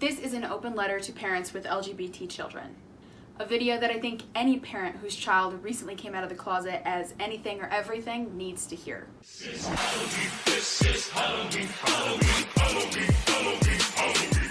This is an open letter to parents with LGBT children. A video that I think any parent whose child recently came out of the closet as anything or everything needs to hear. This is Halloween, Halloween, Halloween, Halloween, Halloween.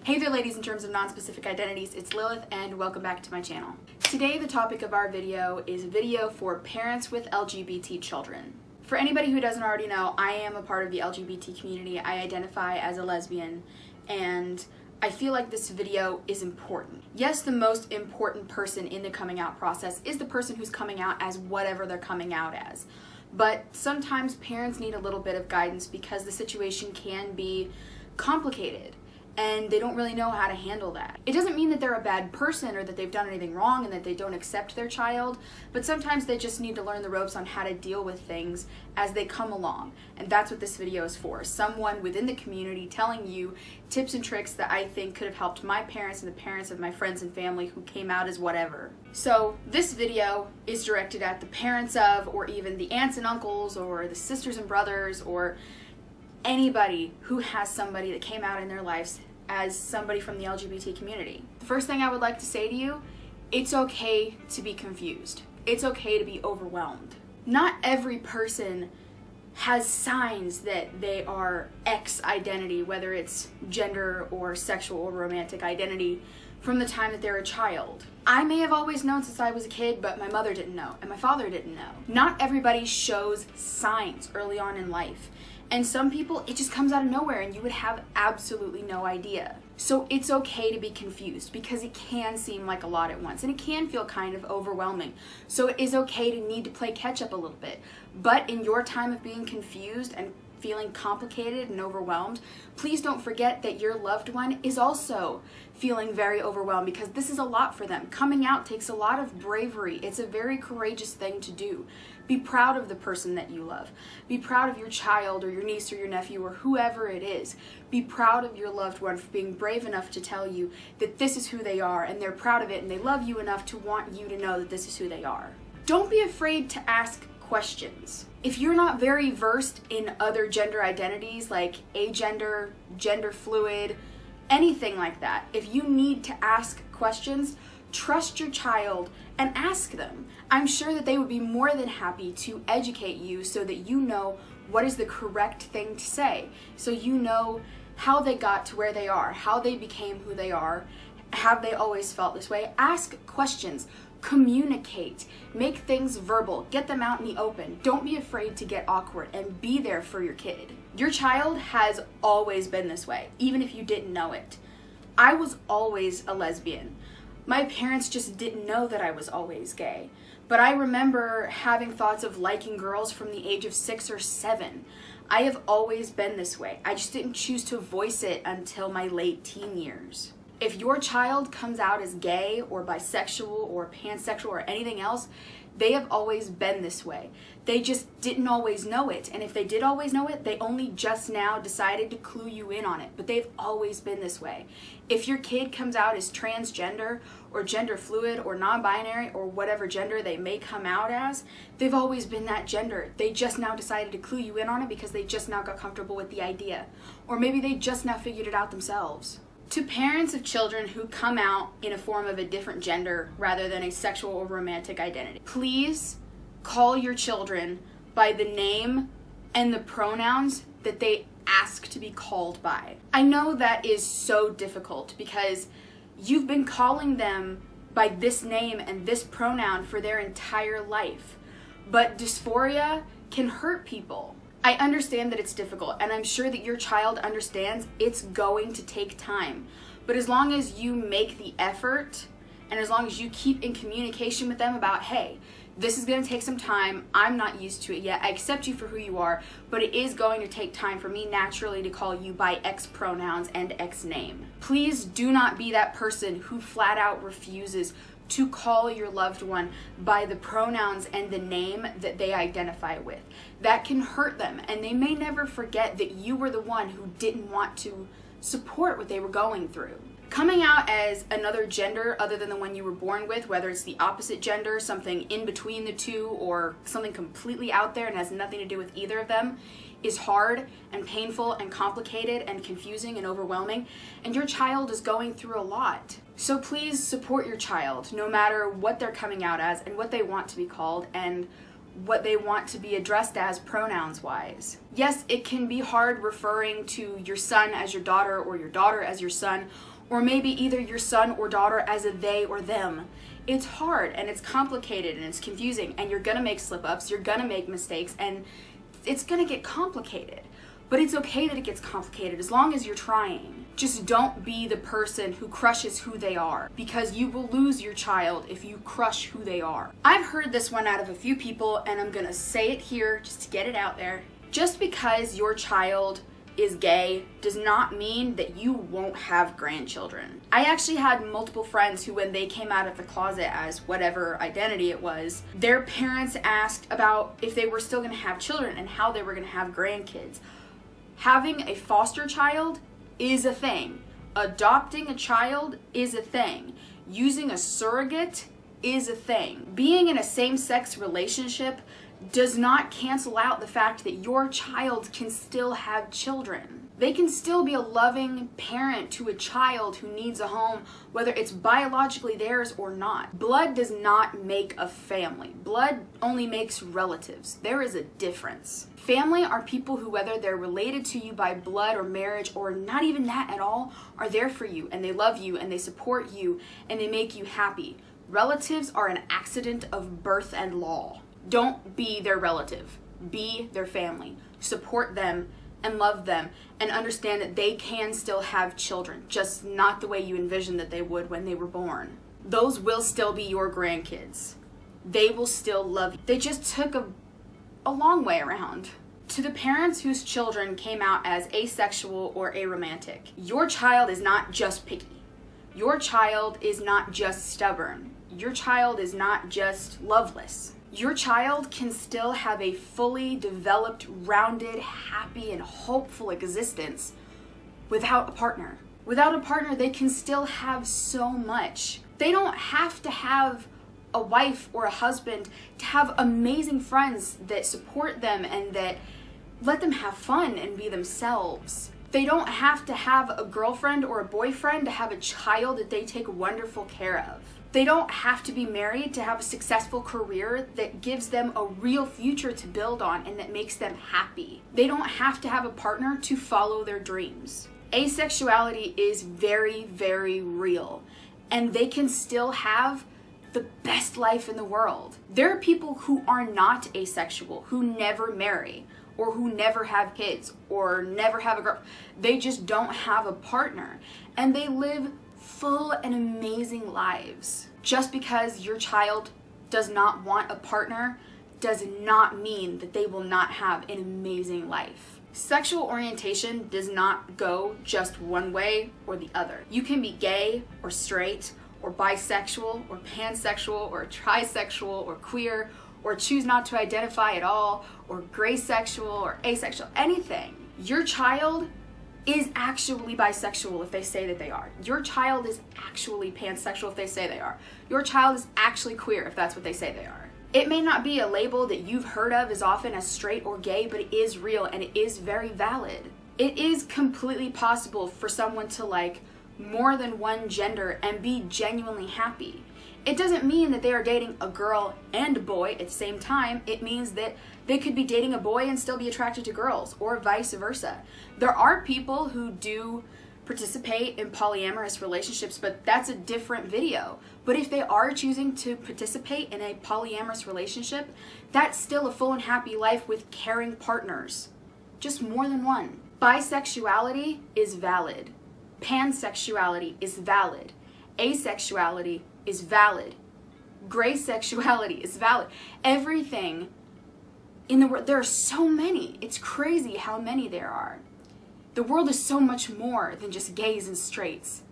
Hey there ladies and germs of non-specific identities, it's Lilith and welcome back to my channel. Today the topic of our video is a video for parents with LGBT children. For anybody who doesn't already know, I am a part of the LGBT community. I identify as a lesbian, and I feel like this video is important. Yes, the most important person in the coming out process is the person who's coming out as whatever they're coming out as. But sometimes parents need a little bit of guidance because the situation can be complicated and they don't really know how to handle that. It doesn't mean that they're a bad person or that they've done anything wrong and that they don't accept their child, but sometimes they just need to learn the ropes on how to deal with things as they come along. And that's what this video is for. Someone within the community telling you tips and tricks that I think could have helped my parents and the parents of my friends and family who came out as whatever. So this video is directed at the parents of, or even the aunts and uncles, or the sisters and brothers, or anybody who has somebody that came out in their lives as somebody from the LGBT community. The first thing I would like to say to you, it's okay to be confused. It's okay to be overwhelmed. Not every person has signs that they are X identity, whether it's gender or sexual or romantic identity, from the time that they're a child. I may have always known since I was a kid, but my mother didn't know, and my father didn't know. Not everybody shows signs early on in life. And some people, it just comes out of nowhere and you would have absolutely no idea. So it's okay to be confused because it can seem like a lot at once and it can feel kind of overwhelming. So it is okay to need to play catch up a little bit. But in your time of being confused and feeling complicated and overwhelmed, please don't forget that your loved one is also feeling very overwhelmed because this is a lot for them. Coming out takes a lot of bravery. It's a very courageous thing to do. Be proud of the person that you love. Be proud of your child or your niece or your nephew or whoever it is. Be proud of your loved one for being brave enough to tell you that this is who they are and they're proud of it and they love you enough to want you to know that this is who they are. Don't be afraid to ask questions. If you're not very versed in other gender identities like agender, gender fluid, anything like that, if you need to ask questions, trust your child and ask them. I'm sure that they would be more than happy to educate you so that you know what is the correct thing to say. So you know how they got to where they are, how they became who they are. Have they always felt this way? Ask questions. Communicate. Make things verbal. Get them out in the open. Don't be afraid to get awkward and be there for your kid. Your child has always been this way, even if you didn't know it. I was always a lesbian. My parents just didn't know that I was always gay. But I remember having thoughts of liking girls from the age of 6 or 7. I have always been this way. I just didn't choose to voice it until my late teen years. If your child comes out as gay or bisexual or pansexual or anything else, they have always been this way. They just didn't always know it. And if they did always know it, they only just now decided to clue you in on it. But they've always been this way. If your kid comes out as transgender or gender fluid or non-binary or whatever gender they may come out as, they've always been that gender. They just now decided to clue you in on it because they just now got comfortable with the idea. Or maybe they just now figured it out themselves. To parents of children who come out in a form of a different gender rather than a sexual or romantic identity, please call your children by the name and the pronouns that they ask to be called by. I know that is so difficult because you've been calling them by this name and this pronoun for their entire life, but dysphoria can hurt people. I understand that it's difficult, and I'm sure that your child understands it's going to take time. But as long as you make the effort, and as long as you keep in communication with them about, hey, this is going to take some time, I'm not used to it yet, I accept you for who you are, but it is going to take time for me naturally to call you by X pronouns and X name. Please do not be that person who flat out refuses to call your loved one by the pronouns and the name that they identify with. That can hurt them, and they may never forget that you were the one who didn't want to support what they were going through. Coming out as another gender other than the one you were born with, whether it's the opposite gender, something in between the two, or something completely out there and has nothing to do with either of them, is hard and painful and complicated and confusing and overwhelming, and your child is going through a lot. So please support your child, no matter what they're coming out as and what they want to be called and what they want to be addressed as pronouns-wise. Yes, it can be hard referring to your son as your daughter or your daughter as your son, or maybe either your son or daughter as a they or them. It's hard and it's complicated and it's confusing, and you're gonna make slip-ups, you're gonna make mistakes, and it's gonna get complicated. But it's okay that it gets complicated as long as you're trying. Just don't be the person who crushes who they are, because you will lose your child if you crush who they are. I've heard this one out of a few people, and I'm gonna say it here just to get it out there. Just because your child is gay does not mean that you won't have grandchildren. I actually had multiple friends who, when they came out of the closet as whatever identity it was, their parents asked about if they were still gonna have children and how they were gonna have grandkids. Having a foster child is a thing. Adopting a child is a thing. Using a surrogate is a thing. Being in a same-sex relationship does not cancel out the fact that your child can still have children. They can still be a loving parent to a child who needs a home, whether it's biologically theirs or not. Blood does not make a family. Blood only makes relatives. There is a difference. Family are people who, whether they're related to you by blood or marriage or not even that at all, are there for you, and they love you and they support you and they make you happy. Relatives are an accident of birth and law. Don't be their relative. Be their family. Support them and love them and understand that they can still have children, just not the way you envisioned that they would when they were born. Those will still be your grandkids. They will still love you. They just took a long way around. To the parents whose children came out as asexual or aromantic, your child is not just picky. Your child is not just stubborn. Your child is not just loveless. Your child can still have a fully developed, rounded, happy, and hopeful existence without a partner. Without a partner, they can still have so much. They don't have to have a wife or a husband to have amazing friends that support them and that let them have fun and be themselves. They don't have to have a girlfriend or a boyfriend to have a child that they take wonderful care of. They don't have to be married to have a successful career that gives them a real future to build on and that makes them happy. They don't have to have a partner to follow their dreams. Asexuality is very, very real, and they can still have the best life in the world. There are people who are not asexual, who never marry, or who never have kids, or never have a girl. They just don't have a partner, and they live full and amazing lives. Just because your child does not want a partner does not mean that they will not have an amazing life. Sexual orientation does not go just one way or the other. You can be gay or straight or bisexual or pansexual or trisexual or queer or choose not to identify at all or gray sexual or asexual, anything. Your child is actually bisexual if they say that they are. Your child is actually pansexual if they say they are. Your child is actually queer if that's what they say they are. It may not be a label that you've heard of as often as straight or gay, but it is real and it is very valid. It is completely possible for someone to like more than one gender and be genuinely happy. It doesn't mean that they are dating a girl and a boy at the same time. It means that they could be dating a boy and still be attracted to girls, or vice versa. There are people who do participate in polyamorous relationships, but that's a different video. But if they are choosing to participate in a polyamorous relationship, that's still a full and happy life with caring partners. Just more than one. Bisexuality is valid. Pansexuality is valid. Asexuality is valid. Gray sexuality is valid. Everything in the world, there are so many. It's crazy how many there are. The world is so much more than just gays and straights.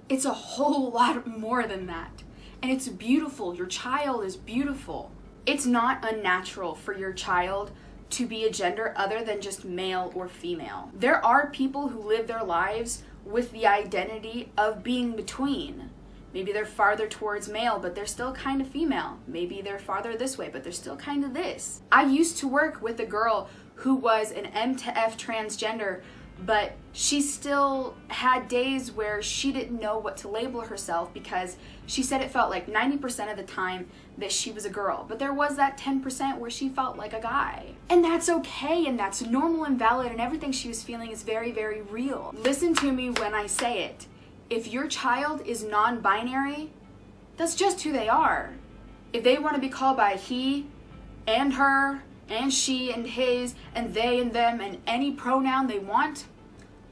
It's a whole lot more than that. And it's beautiful. Your child is beautiful. It's not unnatural for your child to be a gender other than just male or female. There are people who live their lives with the identity of being between. Maybe they're farther towards male, but they're still kind of female. Maybe they're farther this way, but they're still kind of this. I used to work with a girl who was an M to F transgender, but she still had days where she didn't know what to label herself because she said it felt like 90% of the time that she was a girl, but there was that 10% where she felt like a guy. And that's okay, and that's normal and valid, and everything she was feeling is very, very real. Listen to me when I say it. If your child is non-binary, that's just who they are. If they want to be called by he and her and she and his and they and them and any pronoun they want,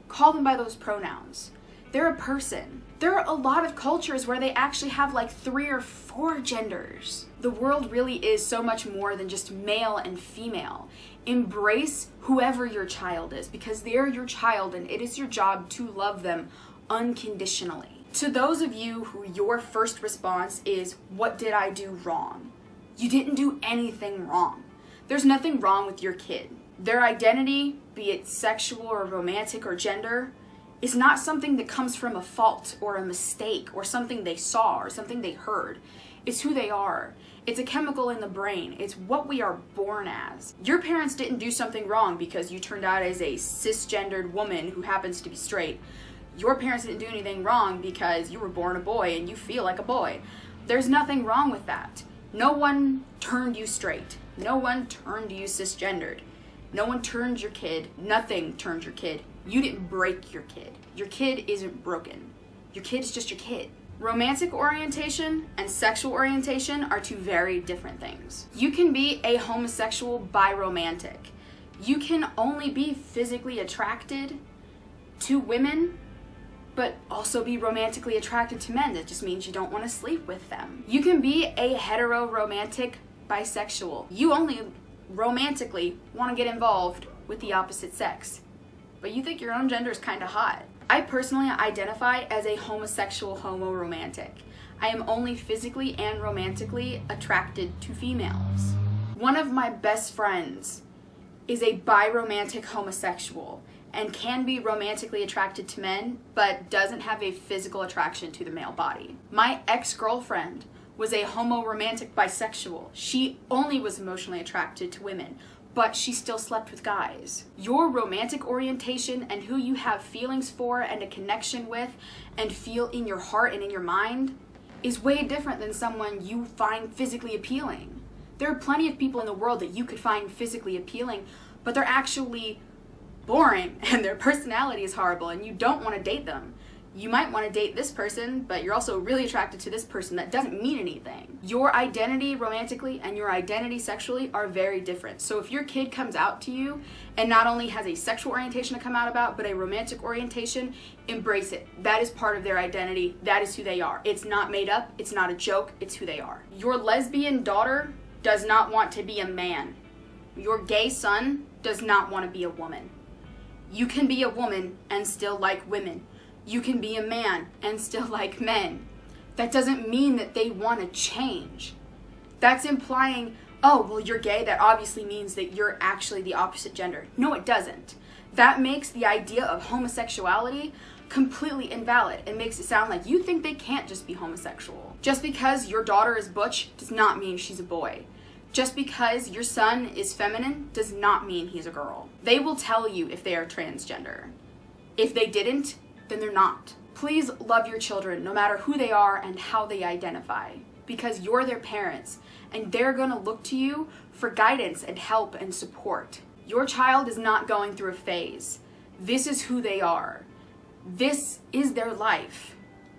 call them by those pronouns. They're a person. There are a lot of cultures where they actually have like 3 or 4 genders. The world really is so much more than just male and female. Embrace whoever your child is because they're your child and it is your job to love them unconditionally. To those of you who your first response is, what did I do wrong? You didn't do anything wrong. There's nothing wrong with your kid. Their identity, be it sexual or romantic or gender, is not something that comes from a fault or a mistake or something they saw or something they heard. It's who they are. It's a chemical in the brain. It's what we are born as. Your parents didn't do something wrong because you turned out as a cisgendered woman who happens to be straight. Your parents didn't do anything wrong because you were born a boy and you feel like a boy. There's nothing wrong with that. No one turned you straight. No one turned you cisgendered. No one turned your kid. Nothing turned your kid. You didn't break your kid. Your kid isn't broken. Your kid is just your kid. Romantic orientation and sexual orientation are 2 very different things. You can be a homosexual biromantic. You can only be physically attracted to women, but also be romantically attracted to men. That just means you don't want to sleep with them. You can be a hetero-romantic bisexual. You only romantically want to get involved with the opposite sex, but you think your own gender is kind of hot. I personally identify as a homosexual homo-romantic. I am only physically and romantically attracted to females. One of my best friends is a biromantic homosexual and can be romantically attracted to men, but doesn't have a physical attraction to the male body. My ex-girlfriend was a homo-romantic bisexual. She only was emotionally attracted to women, but she still slept with guys. Your romantic orientation and who you have feelings for and a connection with and feel in your heart and in your mind is way different than someone you find physically appealing. There are plenty of people in the world that you could find physically appealing, but they're actually boring and their personality is horrible and you don't want to date them. You might want to date this person, but you're also really attracted to this person. That doesn't mean anything. Your identity romantically and your identity sexually are very different. So if your kid comes out to you and not only has a sexual orientation to come out about, but a romantic orientation, embrace it. That is part of their identity. That is who they are. It's not made up. It's not a joke. It's who they are. Your lesbian daughter does not want to be a man. Your gay son does not want to be a woman. You can be a woman and still like women. You can be a man and still like men. That doesn't mean that they want to change. That's implying, oh, well, you're gay. That obviously means that you're actually the opposite gender. No, it doesn't. That makes the idea of homosexuality completely invalid. It makes it sound like you think they can't just be homosexual. Just because your daughter is butch does not mean she's a boy. Just because your son is feminine does not mean he's a girl. They will tell you if they are transgender. If they didn't, then they're not. Please love your children no matter who they are and how they identify, because you're their parents and they're gonna look to you for guidance and help and support. Your child is not going through a phase. This is who they are. This is their life.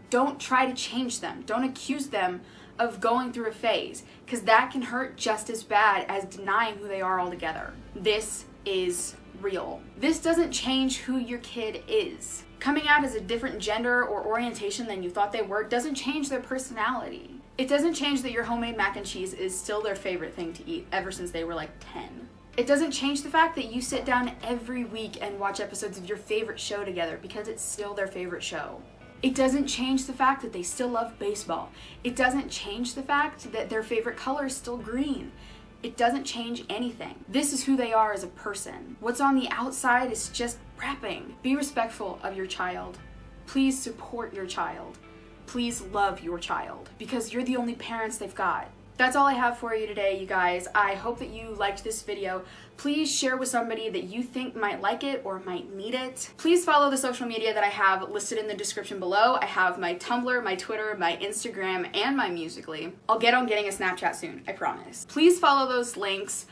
Don't try to change them. Don't accuse them of going through a phase, because that can hurt just as bad as denying who they are altogether. This is real. This doesn't change who your kid is. Coming out as a different gender or orientation than you thought they were doesn't change their personality. It doesn't change that your homemade mac and cheese is still their favorite thing to eat ever since they were like 10. It doesn't change the fact that you sit down every week and watch episodes of your favorite show together because it's still their favorite show. It doesn't change the fact that they still love baseball. It doesn't change the fact that their favorite color is still green. It doesn't change anything. This is who they are as a person. What's on the outside is just wrapping. Be respectful of your child. Please support your child. Please love your child, because you're the only parents they've got. That's all I have for you today, you guys. I hope that you liked this video. Please share with somebody that you think might like it or might need it. Please follow the social media that I have listed in the description below. I have my Tumblr, my Twitter, my Instagram, and my Musical.ly. I'll get on getting a Snapchat soon, I promise. Please follow those links.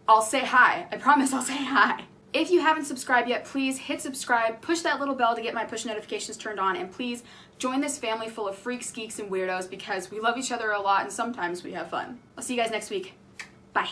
I'll say hi. I promise I'll say hi. If you haven't subscribed yet, please hit subscribe, push that little bell to get my push notifications turned on, and please join this family full of freaks, geeks, and weirdos because we love each other a lot and sometimes we have fun. I'll see you guys next week. Bye.